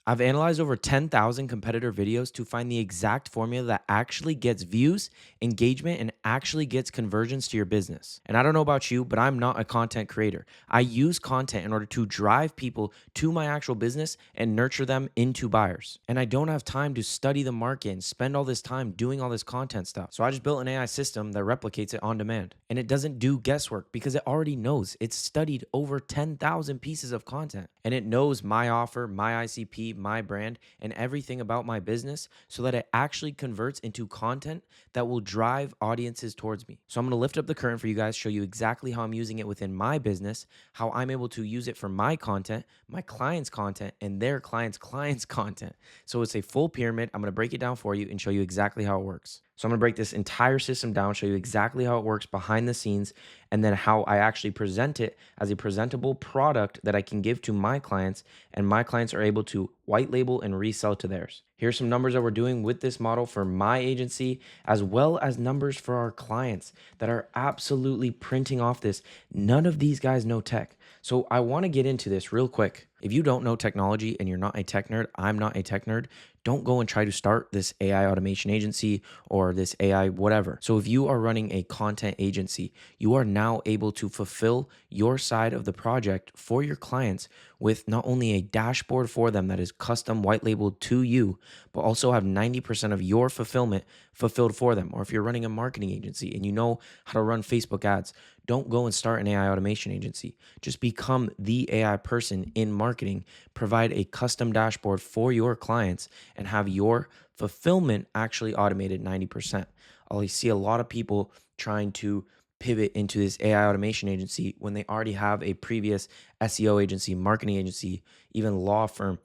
I've analyzed over 10,000 competitor videos to find the exact formula that actually gets views, engagement, and actually gets conversions to your business. And I don't know about you, but I'm not a content creator. I use content in order to drive people to my actual business and nurture them into buyers. And I don't have time to study the market and spend all this time doing all this content stuff. So I just built an AI system that replicates it on demand. And it doesn't do guesswork because it already knows. It's studied over 10,000 pieces of content and it knows my offer, my ICP, my brand, and everything about my business so that it actually converts into content that will drive audiences towards me. So I'm gonna lift up the curtain for you guys, show you exactly how I'm using it within my business, how I'm able to use it for my content, my clients' content, and their clients' content. So it's a full pyramid. I'm gonna break it down for you and show you exactly how it works. So I'm gonna break this entire system down, show you exactly how it works behind the scenes, and then how I actually present it as a presentable product that I can give to my clients, and my clients are able to white label and resell to theirs. Here's some numbers that we're doing with this model for my agency, as well as numbers for our clients that are absolutely printing off this. None of these guys know tech. So I wanna get into this real quick. If you don't know technology and you're not a tech nerd, I'm not a tech nerd, don't go and try to start this AI automation agency or this AI whatever. So if you are running a content agency, you are now able to fulfill your side of the project for your clients with not only a dashboard for them that is custom white labeled to you, but also have 90% of your fulfillment fulfilled for them. Or if you're running a marketing agency and you know how to run Facebook ads, don't go and start an AI automation agency. Just become the AI person in marketing, provide a custom dashboard for your clients, and have your fulfillment actually automated 90%. I see a lot of people trying to pivot into this AI automation agency when they already have a previous SEO agency, marketing agency, even law firm,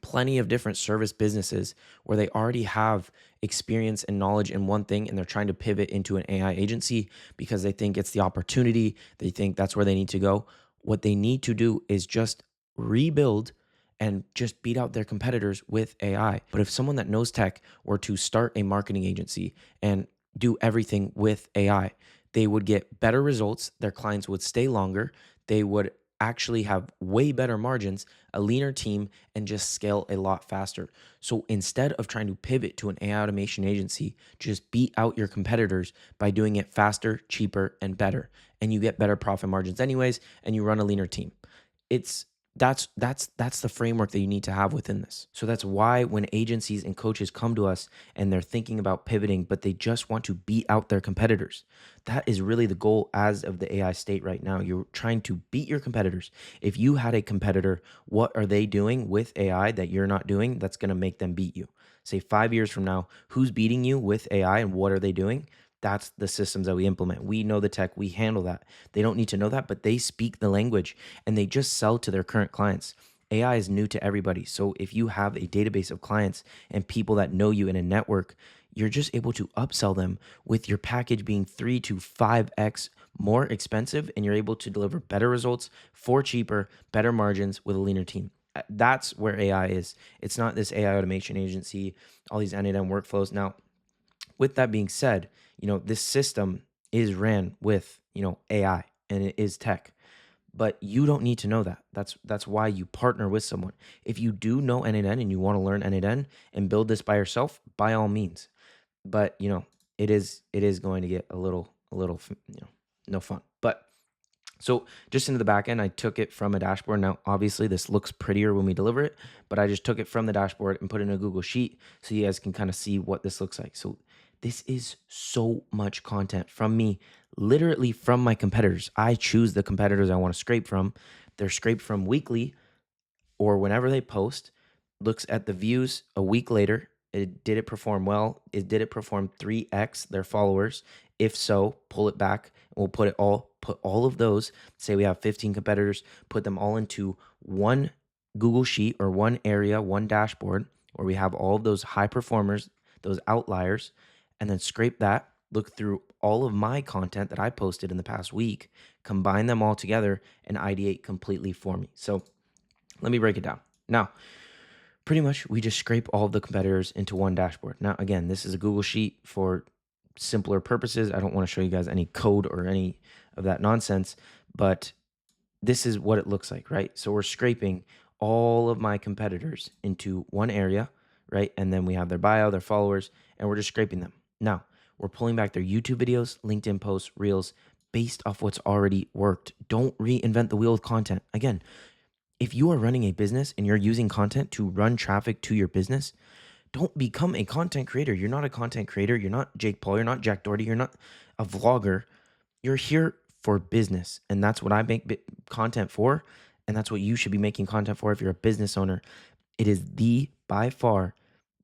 plenty of different service businesses where they already have experience and knowledge in one thing and they're trying to pivot into an AI agency because they think it's the opportunity. They think that's where they need to go. What they need to do is just rebuild and just beat out their competitors with AI. But if someone that knows tech were to start a marketing agency and do everything with AI, they would get better results. Their clients would stay longer. They would actually have way better margins, a leaner team, and just scale a lot faster. So instead of trying to pivot to an AI automation agency, just beat out your competitors by doing it faster, cheaper, and better. And you get better profit margins anyways, and you run a leaner team. It's that's the framework that you need to have within this. So that's why when agencies and coaches come to us and they're thinking about pivoting, but they just want to beat out their competitors, that is really the goal as of the AI state right now. You're trying to beat your competitors. If you had a competitor, what are they doing with AI that you're not doing that's going to make them beat you? Say 5 years from now, who's beating you with AI and what are they doing? That's the systems that we implement. We know the tech, we handle that. They don't need to know that, but they speak the language and they just sell to their current clients. AI is new to everybody. So if you have a database of clients and people that know you in a network, you're just able to upsell them with your package being 3 to 5x more expensive, and you're able to deliver better results for cheaper, better margins with a leaner team. That's where AI is. It's not this AI automation agency, all these end-to-end workflows. Now, with that being said, this system is ran with, AI and it is tech, but you don't need to know that. That's why you partner with someone. If you do know end-to-end and you want to learn end-to-end and build this by yourself, by all means. But, it is going to get a little, no fun. But so just into the back end, I took it from a dashboard. Now, obviously, this looks prettier when we deliver it, but I just took it from the dashboard and put it in a Google Sheet so you guys can kind of see what this looks like. So this is so much content from me, literally from my competitors. I choose the competitors I want to scrape from. They're scraped from weekly or whenever they post, looks at the views a week later. Did it perform well? Did it perform 3x their followers? If so, pull it back. We'll put all of those. Say we have 15 competitors, put them all into one Google Sheet or one area, one dashboard where we have all of those high performers, those outliers, and then scrape that, look through all of my content that I posted in the past week, combine them all together, and ideate completely for me. So let me break it down. Now, pretty much we just scrape all of the competitors into one dashboard. Now, again, this is a Google Sheet for simpler purposes. I don't want to show you guys any code or any of that nonsense, but this is what it looks like, right? So we're scraping all of my competitors into one area, right? And then we have their bio, their followers, and we're just scraping them. Now, we're pulling back their YouTube videos, LinkedIn posts, Reels based off what's already worked. Don't reinvent the wheel with content. Again, if you are running a business and you're using content to run traffic to your business, don't become a content creator. You're not a content creator. You're not Jake Paul. You're not Jack Doherty. You're not a vlogger. You're here for business. And that's what I make content for. And that's what you should be making content for if you're a business owner. It is by far,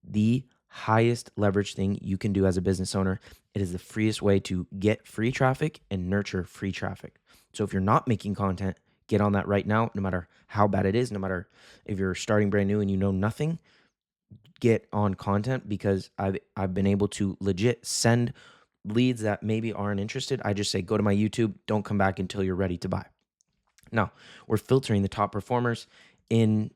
the highest leverage thing you can do as a business owner. It is the freest way to get free traffic and nurture free traffic. So if you're not making content, get on that right now, no matter how bad it is, no matter if you're starting brand new and you know nothing, get on content, because I've been able to legit send leads that maybe aren't interested. I just say, go to my YouTube, don't come back until you're ready to buy. Now, we're filtering the top performers in,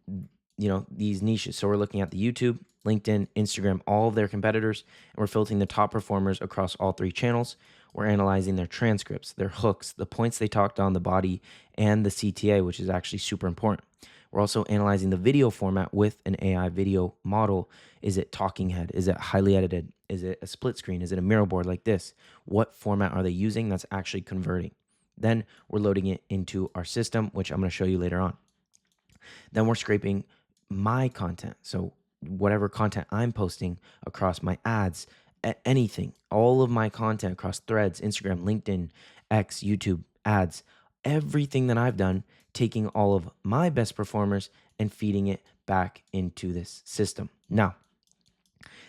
these niches. So we're looking at the YouTube, LinkedIn, Instagram, all of their competitors, and we're filtering the top performers across all three channels. We're analyzing their transcripts, their hooks, the points they talked on, the body, and the CTA, which is actually super important. We're also analyzing the video format with an AI video model. Is it talking head? Is it highly edited? Is it a split screen? Is it a mirror board like this? What format are they using that's actually converting? Then we're loading it into our system, which I'm going to show you later on. Then we're scraping my content. So whatever content I'm posting across my ads, anything, all of my content across Threads, Instagram, LinkedIn, X, YouTube, ads, everything that I've done, taking all of my best performers and feeding it back into this system. Now,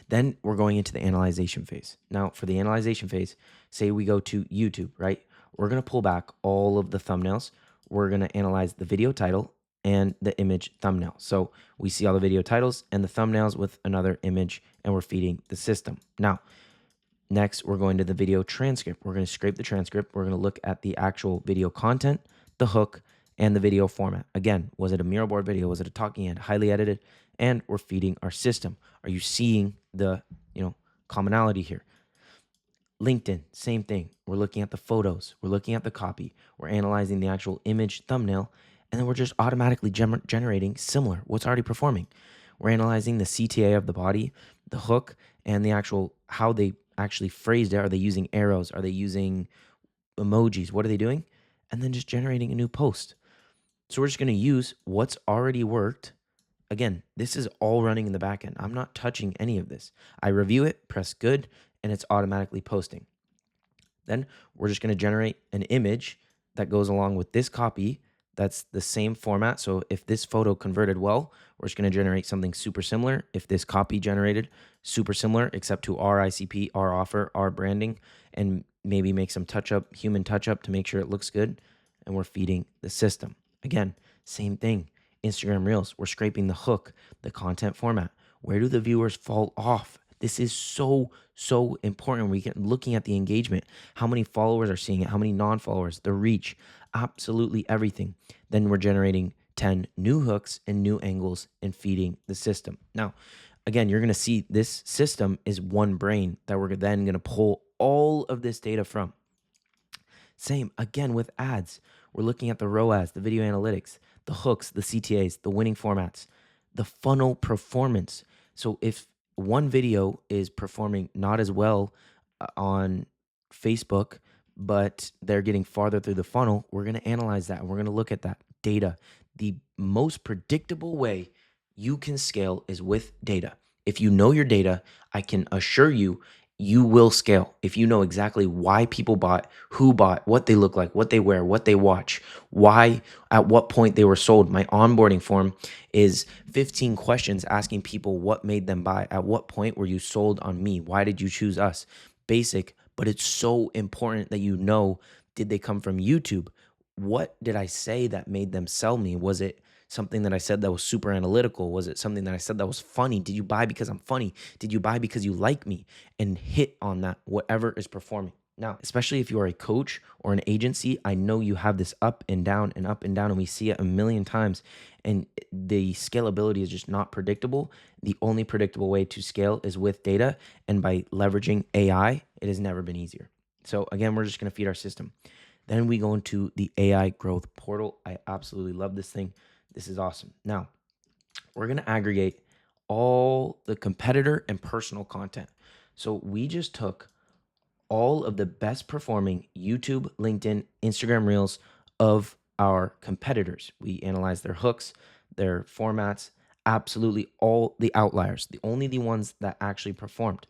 then we're going into the analyzation phase. Now, for the analyzation phase, say we go to YouTube, right? We're going to pull back all of the thumbnails. We're going to analyze the video title and the image thumbnail. So we see all the video titles and the thumbnails with another image, and we're feeding the system. Now, next, we're going to the video transcript. We're going to scrape the transcript. We're going to look at the actual video content, the hook, and the video format. Again, was it a mirror board video? Was it a talking head, highly edited? And we're feeding our system. Are you seeing the commonality here? LinkedIn, same thing. We're looking at the photos. We're looking at the copy. We're analyzing the actual image thumbnail, and then we're just automatically generating similar, what's already performing. We're analyzing the CTA of the body, the hook, and the actual how they actually phrased it. Are they using arrows? Are they using emojis? What are they doing? And then just generating a new post. So we're just going to use what's already worked. Again, this is all running in the back end. I'm not touching any of this. I review it, press good, and it's automatically posting. Then we're just going to generate an image that goes along with this copy that's the same format. So if this photo converted well, we're just going to generate something super similar. If this copy generated super similar, except to our ICP, our offer, our branding, and maybe make some human touch up to make sure it looks good, and we're feeding the system. Again, same thing. Instagram Reels, we're scraping the hook, the content format. Where do the viewers fall off? This is so important. We get looking at the engagement, how many followers are seeing it, how many non-followers, the reach, absolutely everything. Then we're generating 10 new hooks and new angles and feeding the system. Now, again, you're going to see this system is one brain that we're then going to pull all of this data from. Same again with ads. We're looking at the ROAS, the video analytics, the hooks, the CTAs, the winning formats, the funnel performance. So if one video is performing not as well on Facebook, but they're getting farther through the funnel, we're going to analyze that. We're going to look at that data. The most predictable way you can scale is with data. If you know your data, I can assure you, you will scale. If you know exactly why people bought, who bought, what they look like, what they wear, what they watch, why, at what point they were sold. My onboarding form is 15 questions asking people what made them buy. At what point were you sold on me? Why did you choose us? Basic, but it's so important that you know, did they come from YouTube? What did I say that made them sell me? Was it something that I said that was super analytical? Was it something that I said that was funny? Did you buy because I'm funny? Did you buy because you like me? And hit on that, whatever is performing. Now, especially if you are a coach or an agency, I know you have this up and down and up and down, and we see it a million times. And the scalability is just not predictable. The only predictable way to scale is with data. And by leveraging AI, it has never been easier. So again, we're just going to feed our system. Then we go into the AI growth portal. I absolutely love this thing. This is awesome. Now, we're going to aggregate all the competitor and personal content. So we just took all of the best performing YouTube, LinkedIn, Instagram Reels of our competitors. We analyzed their hooks, their formats, absolutely all the outliers, only the ones that actually performed.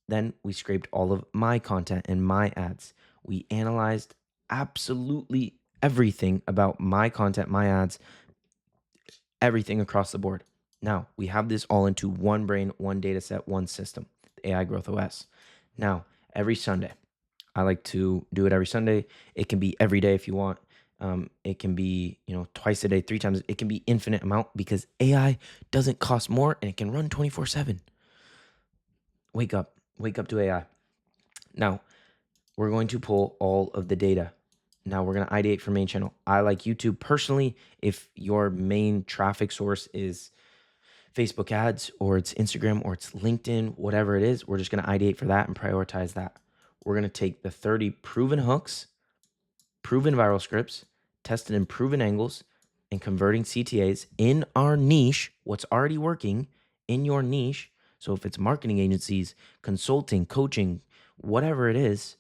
Then we scraped all of my content and my ads. We analyzed absolutely everything about my content, my ads, everything across the board. Now we have this all into one brain, one data set, one system, the AI Growth OS. Now, every Sunday, I like to do it every Sunday. It can be every day if you want. It can be, twice a day, 3 times. It can be infinite amount because AI doesn't cost more and it can run 24/7. Wake up to AI. Now, we're going to pull all of the data. Now we're going to ideate for main channel. I like YouTube personally. If your main traffic source is Facebook ads or it's Instagram or it's LinkedIn, whatever it is, we're just going to ideate for that and prioritize that. We're going to take the 30 proven hooks, proven viral scripts, tested in proven angles, and converting CTAs in our niche, what's already working in your niche. So if it's marketing agencies, consulting, coaching, whatever it is,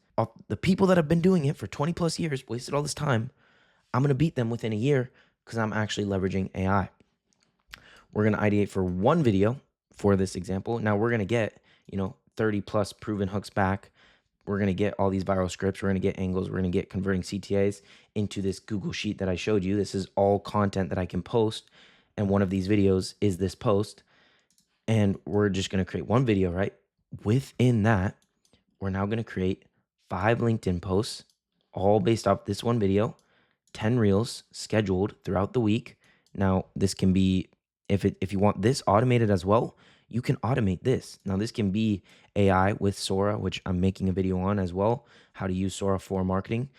the people that have been doing it for 20 plus years, wasted all this time, I'm going to beat them within a year because I'm actually leveraging AI. We're going to ideate for one video for this example. Now we're going to get, 30 plus proven hooks back. We're going to get all these viral scripts. We're going to get angles. We're going to get converting CTAs into this Google Sheet that I showed you. This is all content that I can post. And one of these videos is this post. And we're just going to create one video, right? Within that, we're now going to create 5 LinkedIn posts, all based off this one video, 10 reels scheduled throughout the week. Now, this can be, if you want this automated as well, you can automate this. Now, this can be AI with Sora, which I'm making a video on as well, how to use Sora for marketing.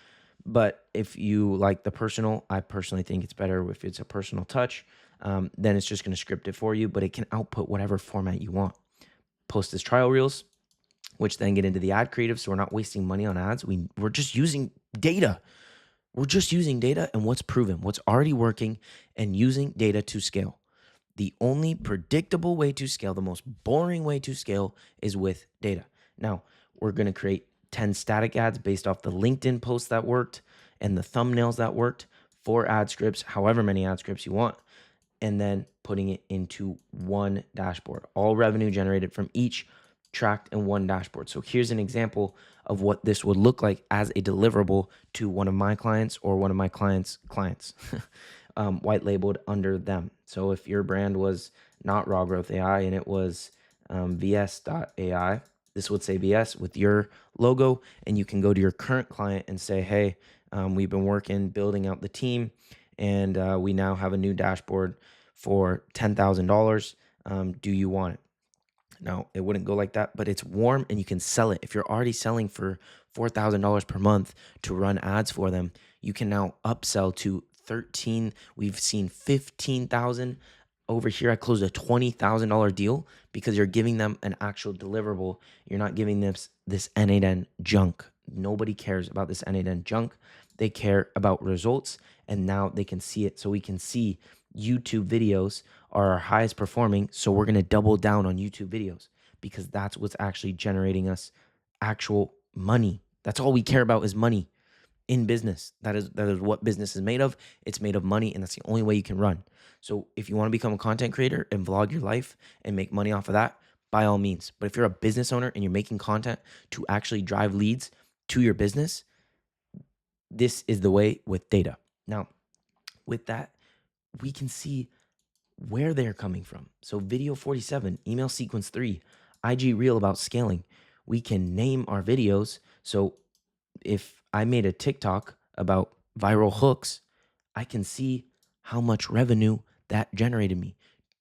But if you like the personal, I personally think it's better if it's a personal touch. Then it's just going to script it for you, but it can output whatever format you want. Post as trial reels, which then get into the ad creative. So we're not wasting money on ads. We're just using data. We're just using data and what's proven, what's already working, and using data to scale. The only predictable way to scale, the most boring way to scale, is with data. Now, we're going to create 10 static ads based off the LinkedIn posts that worked and the thumbnails that worked, 4 ad scripts, however many ad scripts you want, and then putting it into one dashboard. All revenue generated from each tracked in one dashboard. So here's an example of what this would look like as a deliverable to one of my clients or one of my clients' clients, white labeled under them. So if your brand was not Raw Growth AI and it was VS.ai, this would say VS with your logo, and you can go to your current client and say, hey, we've been working, building out the team, and we now have a new dashboard for $10,000. Do you want it? No, it wouldn't go like that, but it's warm and you can sell it. If you're already selling for $4,000 per month to run ads for them, you can now upsell to 13. We've seen 15,000 over here. I closed a $20,000 deal because you're giving them an actual deliverable. You're not giving them this N8N junk. Nobody cares about this N8N junk. They care about results, and now they can see it. So we can see YouTube videos are our highest performing. So we're going to double down on YouTube videos because that's what's actually generating us actual money. That's all we care about is money in business. That is what business is made of. It's made of money, and that's the only way you can run. So if you want to become a content creator and vlog your life and make money off of that, by all means. But if you're a business owner and you're making content to actually drive leads to your business, this is the way with data. Now, with that, we can see where they're coming from. So video 47, email sequence 3, IG reel about scaling. We can name our videos. So if I made a TikTok about viral hooks, I can see how much revenue that generated me.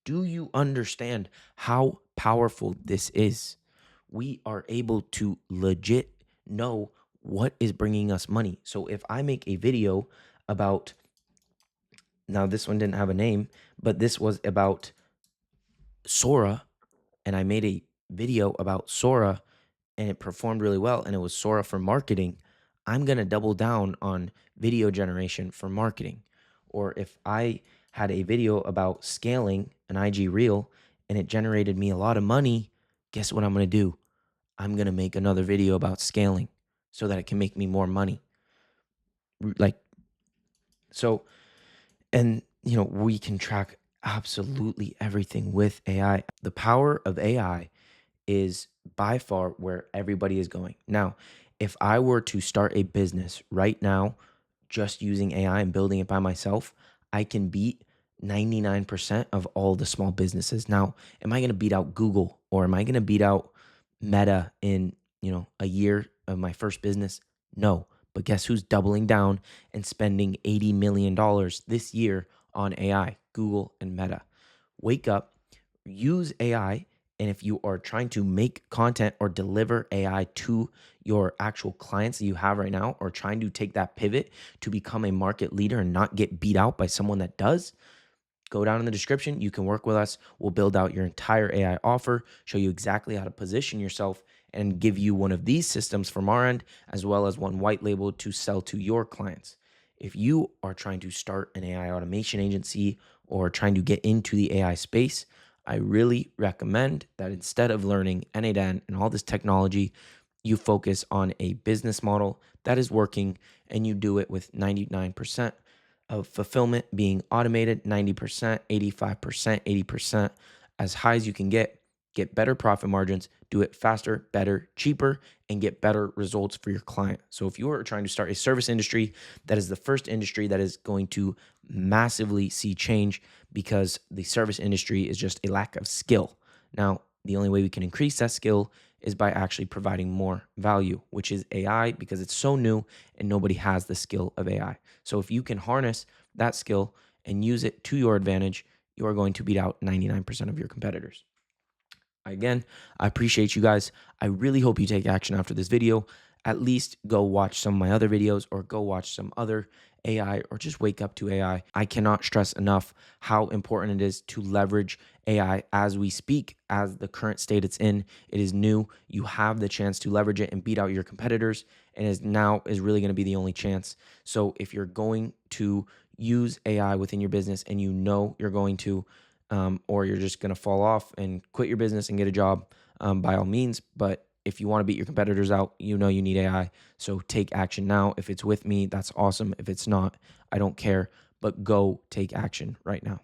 Do you understand how powerful this is? We are able to legit know what is bringing us money. So if I make a video about, now this one didn't have a name, but this was about Sora, and I made a video about Sora and it performed really well and it was Sora for marketing, I'm going to double down on video generation for marketing. Or if I had a video about scaling an IG reel and it generated me a lot of money, guess what I'm going to do? I'm going to make another video about scaling so that it can make me more money. Like, so, and we can track absolutely everything with AI. The power of AI is by far where everybody is going. Now, if I were to start a business right now just using AI and building it by myself, I can beat 99% of all the small businesses. Now, am I going to beat out Google or am I going to beat out Meta in, a year of my first business? No. But guess who's doubling down and spending $80 million this year on AI? Google and Meta. Wake up, use AI. And if you are trying to make content or deliver AI to your actual clients that you have right now, or trying to take that pivot to become a market leader and not get beat out by someone that does, go down in the description. You can work with us. We'll build out your entire AI offer, show you exactly how to position yourself, and give you one of these systems from our end, as well as one white label to sell to your clients. If you are trying to start an AI automation agency or trying to get into the AI space, I really recommend that instead of learning N8N and all this technology, you focus on a business model that is working and you do it with 99% of fulfillment being automated, 90%, 85%, 80%, as high as you can get better profit margins, do it faster, better, cheaper, and get better results for your client. So if you are trying to start a service industry, that is the first industry that is going to massively see change because the service industry is just a lack of skill. Now, the only way we can increase that skill is by actually providing more value, which is AI, because it's so new and nobody has the skill of AI. So if you can harness that skill and use it to your advantage, you are going to beat out 99% of your competitors. Again, I appreciate you guys. I really hope you take action after this video. At least go watch some of my other videos or go watch some other AI or just wake up to AI. I cannot stress enough how important it is to leverage AI as we speak, as the current state it's in. It is new. You have the chance to leverage it and beat out your competitors, and is really going to be the only chance. So if you're going to use AI within your business and you're going to or you're just going to fall off and quit your business and get a job, by all means. But if you want to beat your competitors out, you need AI. So take action now. If it's with me, that's awesome. If it's not, I don't care. But go take action right now.